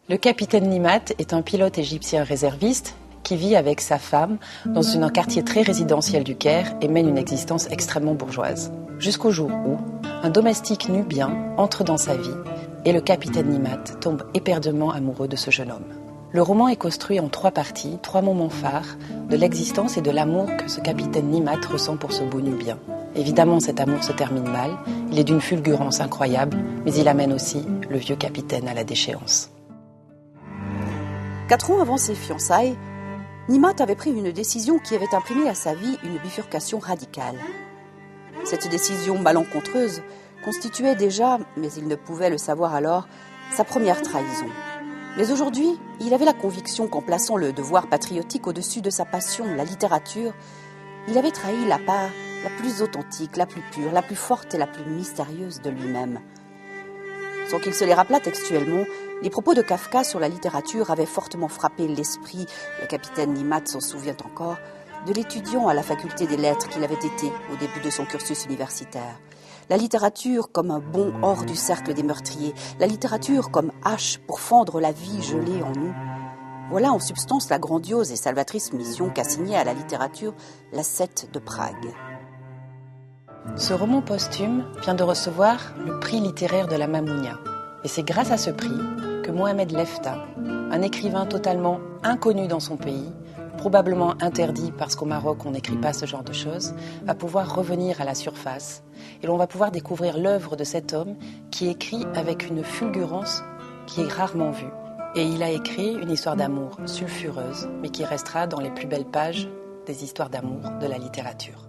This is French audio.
Le capitaine Nimat est un pilote égyptien réserviste qui vit avec sa femme dans un quartier très résidentiel du Caire et mène une existence extrêmement bourgeoise. Jusqu'au jour où un domestique nubien entre dans sa vie et le capitaine Nimat tombe éperdument amoureux de ce jeune homme. Le roman est construit en 3 parties, 3 moments phares de l'existence et de l'amour que ce capitaine Nimat ressent pour ce beau nubien. Évidemment, cet amour se termine mal, il est d'une fulgurance incroyable, mais il amène aussi le vieux capitaine à la déchéance. 4 ans avant ses fiançailles, Nimat avait pris une décision qui avait imprimé à sa vie une bifurcation radicale. Cette décision malencontreuse constituait déjà, mais il ne pouvait le savoir alors, sa première trahison. Mais aujourd'hui, il avait la conviction qu'en plaçant le devoir patriotique au-dessus de sa passion, la littérature, il avait trahi la part la plus authentique, la plus pure, la plus forte et la plus mystérieuse de lui-même. Sans qu'il se les rappelât textuellement, les propos de Kafka sur la littérature avaient fortement frappé l'esprit, le capitaine Nimat s'en souvient encore, de l'étudiant à la faculté des lettres qu'il avait été au début de son cursus universitaire. La littérature comme un bond hors du cercle des meurtriers, la littérature comme hache pour fendre la vie gelée en nous. Voilà en substance la grandiose et salvatrice mission qu'assignait à la littérature l'ascète de Prague. Ce roman posthume vient de recevoir le prix littéraire de la Mamounia. Et c'est grâce à ce prix que Mohamed Lefta, un écrivain totalement inconnu dans son pays, probablement interdit parce qu'au Maroc on n'écrit pas ce genre de choses, va pouvoir revenir à la surface. Et l'on va pouvoir découvrir l'œuvre de cet homme qui écrit avec une fulgurance qui est rarement vue. Et il a écrit une histoire d'amour sulfureuse, mais qui restera dans les plus belles pages des histoires d'amour de la littérature.